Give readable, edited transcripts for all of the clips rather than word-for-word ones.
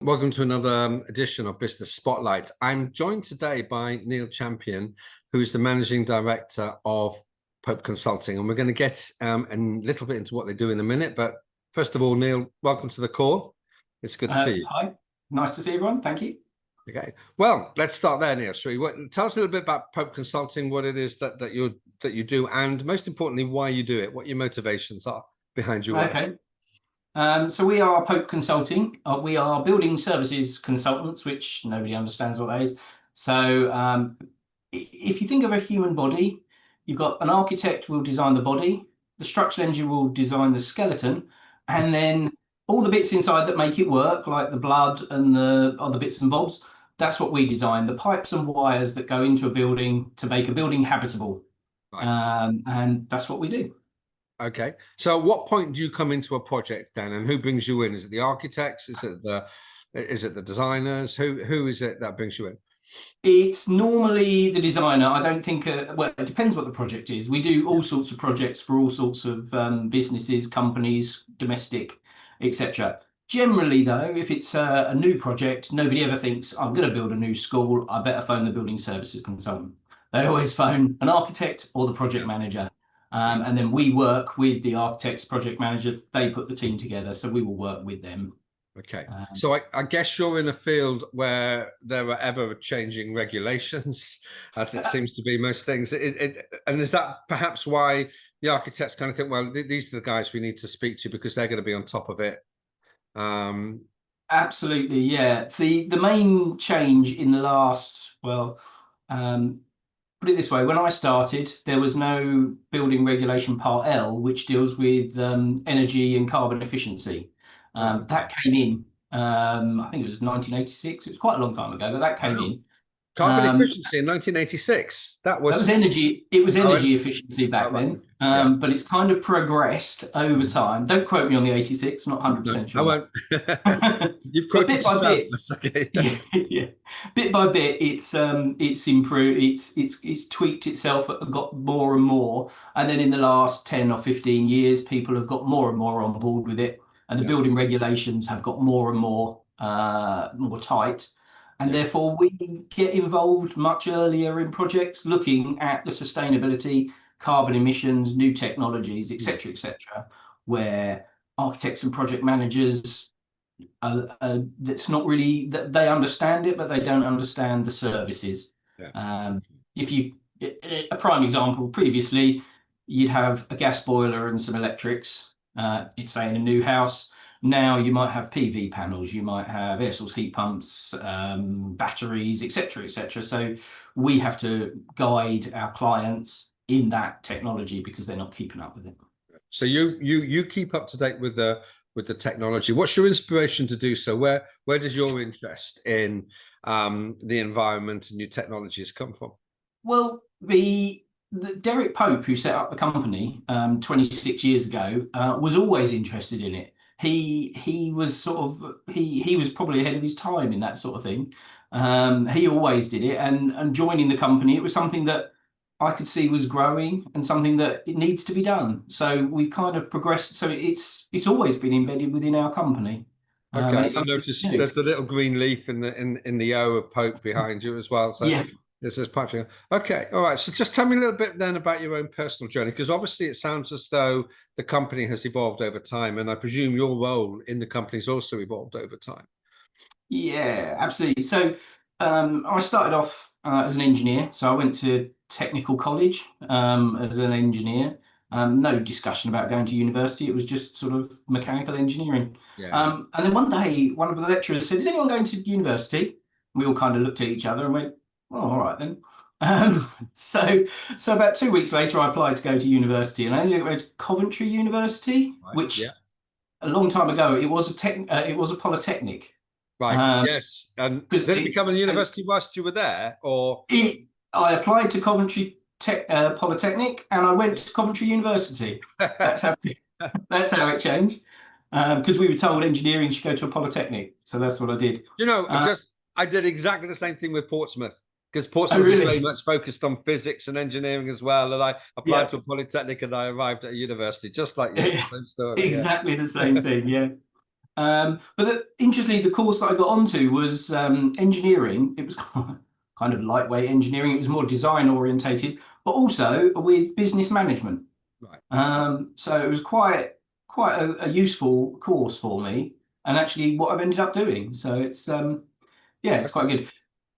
welcome to another edition of Business Spotlight. I'm joined today by Neil Champion, who is the Managing Director of Pope Consulting, and we're going to get a little bit into what they do in a minute. But first of all, Neil, welcome to the call. It's good to see you. Hi, nice to see everyone. Thank you. Okay, well, let's start there, Neil. Tell us a little bit about Pope Consulting, what it is that you do, and most importantly, why you do it, what your motivations are behind your work. Okay. So we are Pope Consulting. We are building services consultants, which nobody understands what that is. So if you think of a human body, you've got an architect will design the body, the structural engineer will design the skeleton, and then all the bits inside that make it work, like the blood and the other bits and bobs, that's what we design, the pipes and wires that go into a building to make a building habitable. Right. And that's what we do. Okay, so at what point do you come into a project then, and who brings you in? Is it the architects? Is it the designers? Who is it that brings you in? It's normally the designer. I don't think. Well, it depends what the project is. We do all sorts of projects for all sorts of businesses, companies, domestic, etc. Generally, though, if it's a new project, nobody ever thinks I'm going to build a new school. I better phone the building services consultant. They always phone an architect or the project manager. And then we work with the architects, project manager. They put the team together, so we will work with them. Okay, so I guess you're in a field where there are ever-changing regulations, as it seems to be most things. And is that perhaps why the architects kind of think, well, these are the guys we need to speak to because they're going to be on top of it? Absolutely, yeah. See, the main change in the last, put it this way, when I started, there was no building regulation part L, which deals with energy and carbon efficiency. That came in, I think it was 1986. It was quite a long time ago, but that came in. Carbon efficiency in 1986. That was energy. It was energy efficiency back then. But it's kind of progressed over time. Don't quote me on the 86. I'm not 100% sure. I won't. You've quoted yourself. Okay. Yeah. Bit by bit, it's improved. It's tweaked itself. Got more and more. And then in the last 10 or 15 years, people have got more and more on board with it. And the building regulations have got more and more tight. And therefore, we get involved much earlier in projects, looking at the sustainability, carbon emissions, new technologies, etc., where architects and project managers, that's not really that they understand it, but they don't understand the services. A prime example, previously, you'd have a gas boiler and some electrics. It's say in a new house. Now you might have PV panels, you might have air source heat pumps, batteries, etc., etc. So we have to guide our clients in that technology because they're not keeping up with it. So you keep up to date with the technology. What's your inspiration to do so? Where does your interest in the environment and new technologies come from? Well, the Derek Pope, who set up the company 26 years ago, was always interested in it. He was he was probably ahead of his time in that sort of thing. He always did it, and joining the company, it was something that I could see was growing and something that it needs to be done. So we've kind of progressed. So it's always been embedded within our company. Okay, I noticed there's the little green leaf in the O of Pope behind you as well. So yeah. This is pipe. Okay, all right. So just tell me a little bit then about your own personal journey, because obviously it sounds as though the company has evolved over time, and I presume your role in the company has also evolved over time. Yeah, absolutely. So I started off as an engineer. So I went to technical college as an engineer. No discussion about going to university. It was just sort of mechanical engineering. Yeah. And then one day, one of the lecturers said, "Is anyone going to university?" We all kind of looked at each other and went, "Oh, all right then." So about 2 weeks later, I applied to go to university, and I ended up going to Coventry University, which a long time ago it was a polytechnic. Right. Yes. And did it become a university whilst you were there, or? I applied to Coventry Polytechnic, and I went to Coventry University. That's how it changed. Because we were told engineering should go to a polytechnic, so that's what I did. You know, I did exactly the same thing with Portsmouth, because Portsmouth is very much focused on physics and engineering as well. And I applied to a polytechnic, and I arrived at a university just like you. Same story. Exactly the same thing. Yeah. Interestingly, the course that I got onto was engineering. It was kind of lightweight engineering. It was more design orientated, but also with business management. Right. So it was quite a useful course for me, and actually what I've ended up doing. So it's yeah, it's quite good.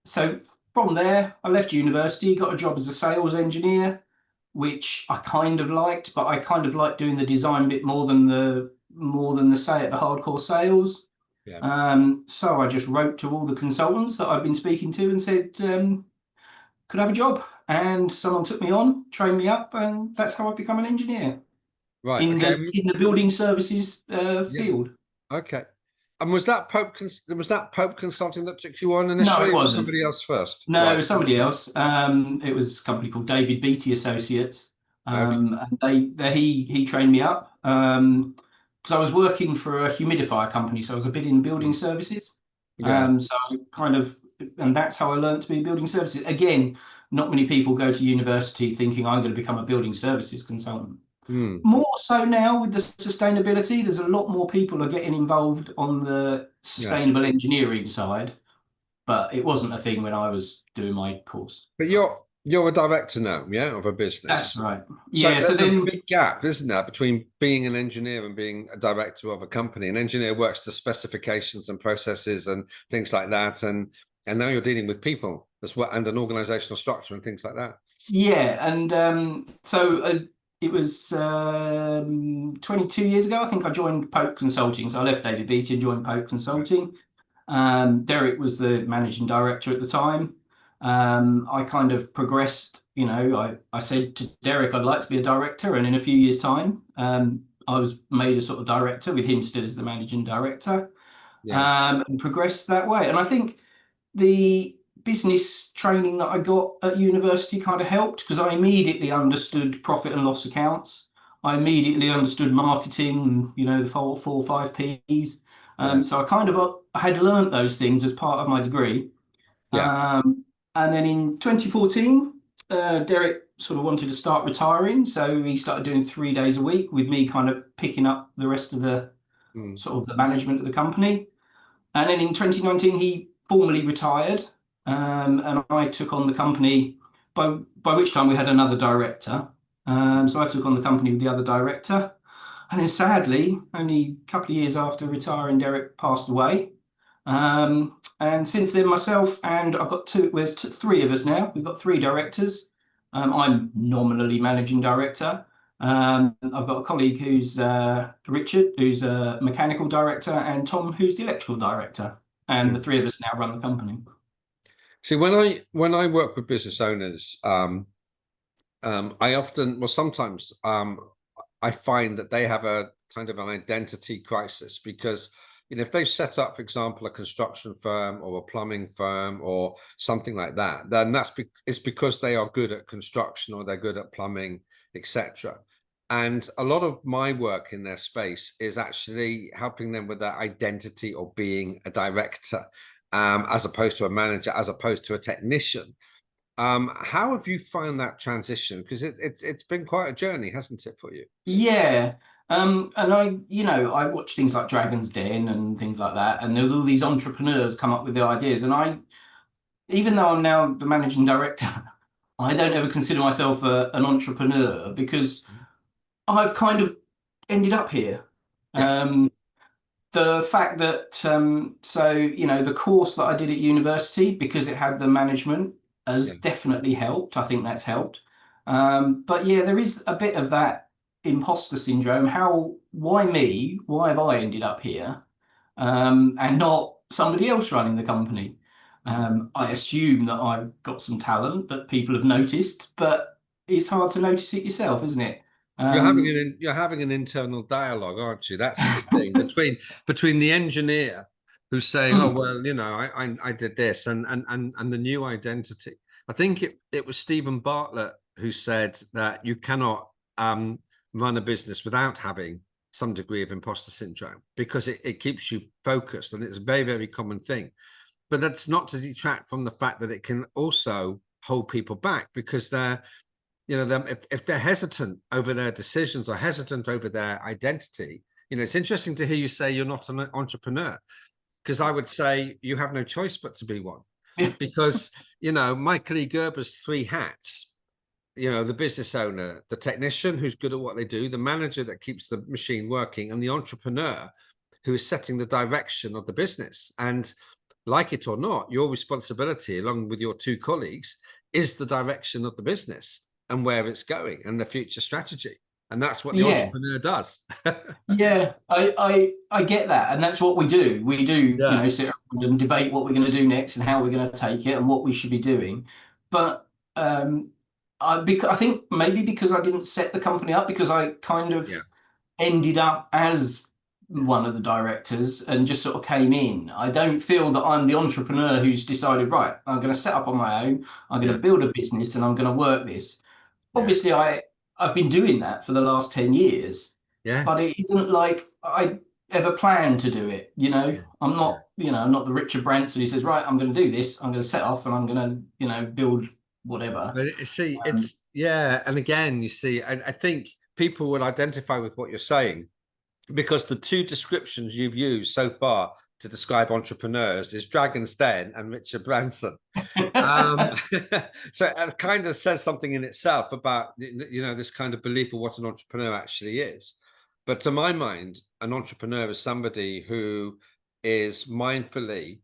So from there, I left university, got a job as a sales engineer, which I kind of liked, but I kind of liked doing the design bit more than the say the hardcore sales. Yeah. So I just wrote to all the consultants that I've been speaking to and said, could I have a job? And someone took me on, trained me up, and that's how I've become an engineer Right. in Okay. the building services Yeah. field. Okay. And was that Pope Consulting that took you on No, initially, it or was wasn't. somebody else first? No, it Right. was somebody else. It was a company called David Beatty Associates. Okay. And he trained me up because I was working for a humidifier company, so I was a bit in building services. Yeah. So kind of, and that's how I learned to be building services. Again, not many people go to university thinking I'm going to become a building services consultant. Hmm. More so now with the sustainability, there's a lot more people are getting involved on the Yeah. sustainable engineering side, but it wasn't a thing when I was doing my course. But you're a director now, yeah, of a business. That's right. So Yeah. So there's a then, big gap, isn't there, between being an engineer and being a director of a company. An engineer works to specifications and processes and things like that, and now you're dealing with people as well, and an organizational structure and things like that. yeah. And it was 22 years ago. I think I joined Pope Consulting. So I left David Beatty and joined Pope Right. Consulting. Derek was the managing director at the time. I kind of progressed, I said to Derek, I'd like to be a director. And in a few years' time, I was made a sort of director with him still as the managing director, Yeah. and progressed that way. And I think the business training that I got at university kind of helped because I immediately understood profit and loss accounts. I immediately understood marketing, the four or five P's. Yeah. So I kind of I had learnt those things as part of my degree. Yeah. And then in 2014, Derek sort of wanted to start retiring. So he started doing 3 days a week with me kind of picking up the rest of the Mm. sort of the management of the company. And then in 2019, he formally retired, and I took on the company, by which time we had another director. So I took on the company with the other director. And then sadly, only a couple of years after retiring, Derek passed away. And since then, myself and I've got there's three of us now. We've got three directors. I'm nominally managing director. I've got a colleague who's Richard, who's a mechanical director, and Tom, who's the electrical director. And the Mm. three of us now run the company. See, when I work with business owners, I often, well, sometimes I find that they have a kind of an identity crisis because, if they've set up, for example, a construction firm or a plumbing firm or something like that, then it's because they are good at construction or they're good at plumbing, etc. And a lot of my work in their space is actually helping them with their identity or being a director, as opposed to a manager, as opposed to a technician. How have you found that transition? Because it's been quite a journey, hasn't it, for you? Yeah. And I watch things like Dragon's Den and things like that, and all these entrepreneurs come up with the ideas. And even though I'm now the managing director, I don't ever consider myself an entrepreneur because I've kind of ended up here. Yeah, The fact that the course that I did at university, because it had the management, has yeah. definitely helped. I think that's helped. But yeah, there is a bit of that imposter syndrome. Why me? Why have I ended up here, and not somebody else running the company? I assume that I've got some talent that people have noticed, but it's hard to notice it yourself, isn't it? Um, You're having an internal dialogue, aren't you? That's the thing between the engineer who's saying, "Oh well, I did this," and the new identity. I think it was Stephen Bartlett who said that you cannot run a business without having some degree of imposter syndrome because it keeps you focused, and it's a very, very common thing. But that's not to detract from the fact that it can also hold people back because if they're hesitant over their decisions or hesitant over their identity, it's interesting to hear you say you're not an entrepreneur, because I would say you have no choice but to be one. Because, Michael E. Gerber's three hats, the business owner, the technician who's good at what they do, the manager that keeps the machine working, and the entrepreneur who is setting the direction of the business. And like it or not, your responsibility, along with your two colleagues, is the direction of the business and where it's going and the future strategy. And that's what the entrepreneur does. Yeah, I get that, and that's what we do. We do, sit around and debate what we're going to do next and how we're going to take it and what we should be doing. But I think maybe because I didn't set the company up, because I kind of ended up as one of the directors and just sort of came in. I don't feel that I'm the entrepreneur who's decided, right, I'm going to set up on my own, I'm going to build a business and I'm going to work this. Obviously, I've been doing that for the last 10 years. Yeah. But it isn't like I ever planned to do it. I'm not, I'm not the Richard Branson who says, right, I'm going to do this. I'm going to set off and I'm going to, build whatever. But and again, you see, I think people will identify with what you're saying, because the two descriptions you've used so far to describe entrepreneurs is Dragon's Den and Richard Branson. So it kind of says something in itself about, this kind of belief of what an entrepreneur actually is. But to my mind, an entrepreneur is somebody who is mindfully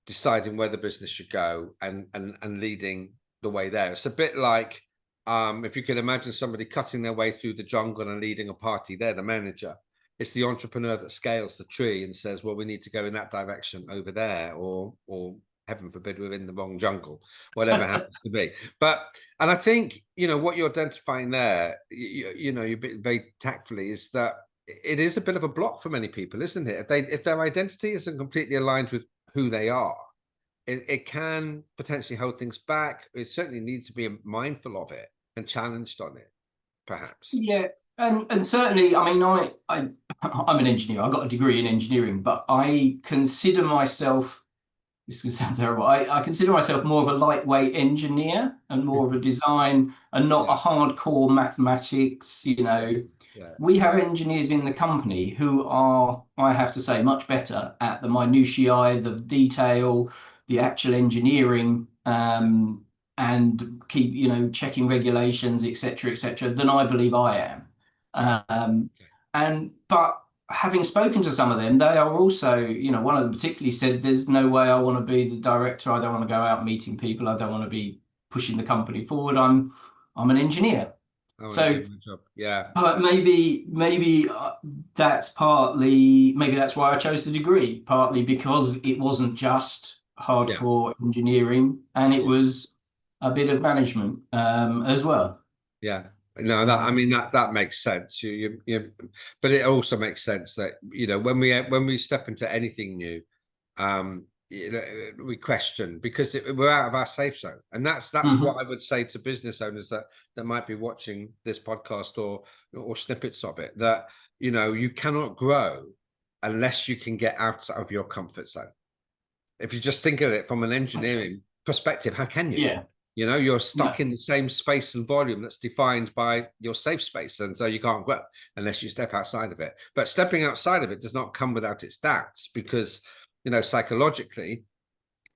deciding where the business should go and leading the way there. It's a bit like, if you can imagine somebody cutting their way through the jungle and leading a party, they're the manager. It's the entrepreneur that scales the tree and says, well, we need to go in that direction over there, or heaven forbid, we're in the wrong jungle, whatever happens to be. And I think, what you're identifying there, you're very tactfully, is that it is a bit of a block for many people, isn't it? If their identity isn't completely aligned with who they are, it can potentially hold things back. It certainly needs to be mindful of it and challenged on it, perhaps. Yeah. And certainly, I mean, I'm an engineer. I got a degree in engineering, but I consider myself, this can sound terrible, I consider myself more of a lightweight engineer and more of a design and not a hardcore mathematics. We have engineers in the company who are, I have to say, much better at the minutiae, the detail, the actual engineering, and keep, checking regulations, etc., than I believe I am. But having spoken to some of them, they are also, one of them particularly said, there's no way I want to be the director. I don't want to go out meeting people. I don't want to be pushing the company forward. I'm an engineer. But maybe that's partly, maybe that's why I chose the degree, partly because it wasn't just hardcore engineering, and it was a bit of management as well. Yeah. No, that makes sense. But it also makes sense that when we step into anything new, we question, because we're out of our safe zone, and that's what I would say to business owners that might be watching this podcast or snippets of it. That you cannot grow unless you can get out of your comfort zone. If you just think of it from an engineering perspective, how can you? Yeah. You're stuck in the same space and volume that's defined by your safe space, and so you can't grow unless you step outside of it. But stepping outside of it does not come without its doubts, because psychologically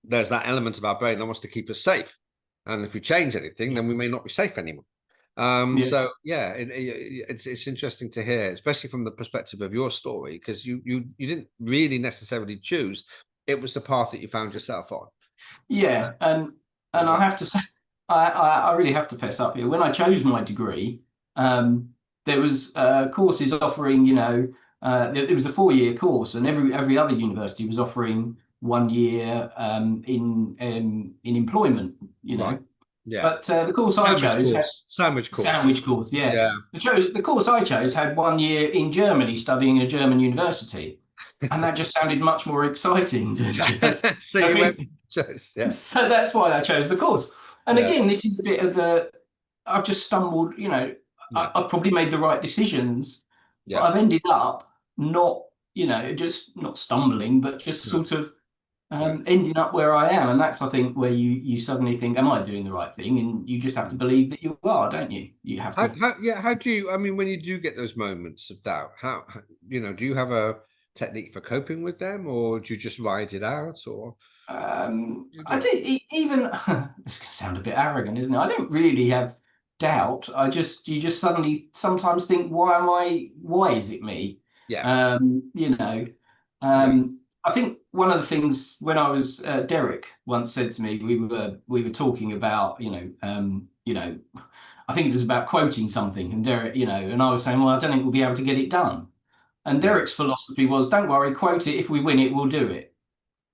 there's that element of our brain that wants to keep us safe, and if we change anything, then we may not be safe anymore. So it's interesting to hear, especially from the perspective of your story, because you didn't really necessarily choose. It was the path that you found yourself on. And I have to say, I really have to fess up here. When I chose my degree, there was courses offering, it was a 4-year course, and every other university was offering 1 year in employment, Right. Yeah. But the course I chose sandwich course. The course I chose had 1 year in Germany, studying in a German university. And that just sounded much more exciting than just. So that's why I chose the course. And again, this is a bit of I've just stumbled, I've probably made the right decisions, but I've ended up not, just not stumbling, but just sort of ending up where I am. And that's, I think, where you suddenly think, am I doing the right thing? And you just have to believe that you are, don't you? You have to. How do you, I mean, when you do get those moments of doubt, do you have a technique for coping with them, or do you just ride it out, or you I do? do even this can sound a bit arrogant, isn't it? I don't really have doubt. You just suddenly sometimes think, why is it me? Yeah. You know, Yeah. I think one of the things when I was Derek once said to me, we were talking about, I think it was about quoting something, and Derek, and I was saying, well, I don't think we'll be able to get it done. And Yeah. Derek's philosophy was, don't worry, quote it. If we win it, we'll do it.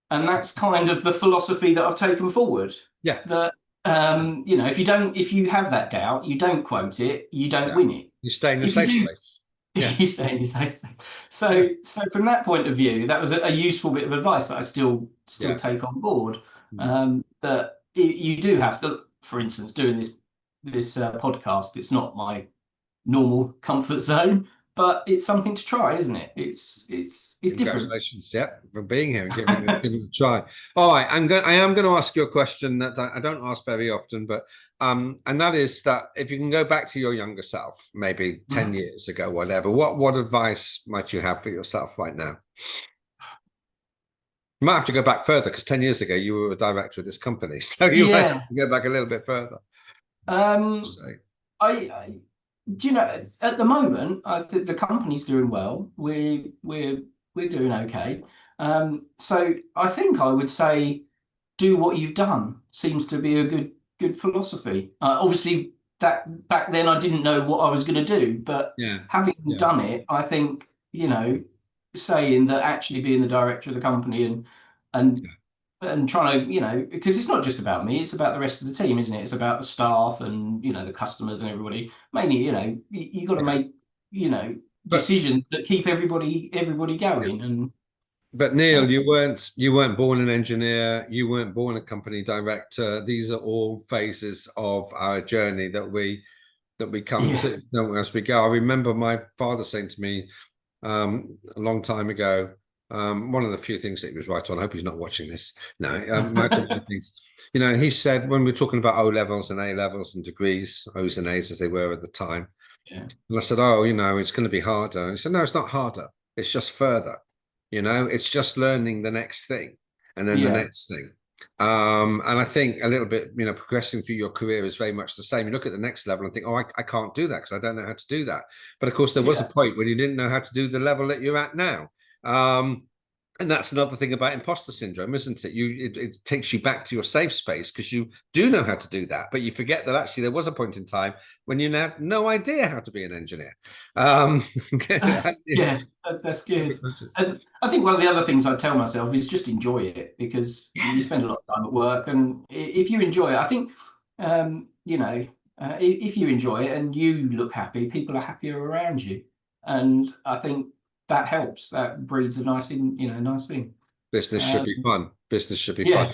And that's kind of the philosophy that I've taken forward. Yeah. That if you have that doubt, you don't quote it, you don't Yeah. win it. You stay in your If you safe do, space. Yeah. you say. Yeah. So from that point of view, that was a useful bit of advice that I still Yeah. take on board. Mm. That you do have to, for instance, doing this podcast. It's not my normal comfort zone, but it's something to try, isn't it? It's different. Congratulations, yeah, for being here and giving it a try. All right, I am going to ask you a question that I don't ask very often, but and that is that if you can go back to your younger self, maybe 10 years ago, whatever, what advice might you have for yourself right now? You might have to go back further because 10 years ago you were a director of this company, so you might have Yeah. to go back a little bit further. Um, I do you know at the moment I think the company's doing well. We're doing okay. So I think I would say do what you've done seems to be a good philosophy. Obviously, that back then I didn't know what I was going to do, but Yeah, having yeah, done it, I think saying that actually being the director of the company and yeah, and trying to, because it's not just about me, it's about the rest of the team, isn't it? It's about the staff and, the customers and everybody. Mainly, you got to yeah. make, But decisions that keep everybody yeah. going. And But uh, Neil, you weren't born an engineer, you weren't born a company director. These are all phases of our journey that we come yeah, to, don't we, as we go. I remember my father saying to me a long time ago, one of the few things that he was right on. I hope he's not watching this. No, most of the things. He said when we were talking about O levels and A levels and degrees, O's and A's as they were at the time. yeah, And I said, oh, it's going to be harder. And he said, no, it's not harder. It's just further. It's just learning the next thing and then the yeah, next thing. And I think a little bit, progressing through your career is very much the same. You look at the next level and think, oh, I can't do that because I don't know how to do that. But of course, there was a yeah. point when you didn't know how to do the level that you're at now. Um, and that's another thing about imposter syndrome, isn't it? It takes you back to your safe space because you do know how to do that, but you forget that actually there was a point in time when you had no idea how to be an engineer. Um, That's good. And I think one of the other things I tell myself is just enjoy it because you spend a lot of time at work, and if you enjoy it, I think if you enjoy it and you look happy, people are happier around you, and I think that helps. That breeds a nice thing. Business should Um, be fun. Business should be fun. yeah,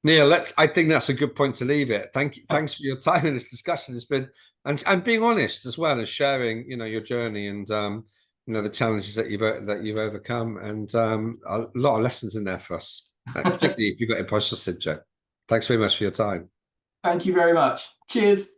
Neil, I think that's a good point to leave it. Thank you. Thanks for your time in this discussion. It's been and being honest as well as sharing, your journey and the challenges that you've overcome and a lot of lessons in there for us, particularly if you've got imposter syndrome. Thanks very much for your time. thank you very much. Cheers.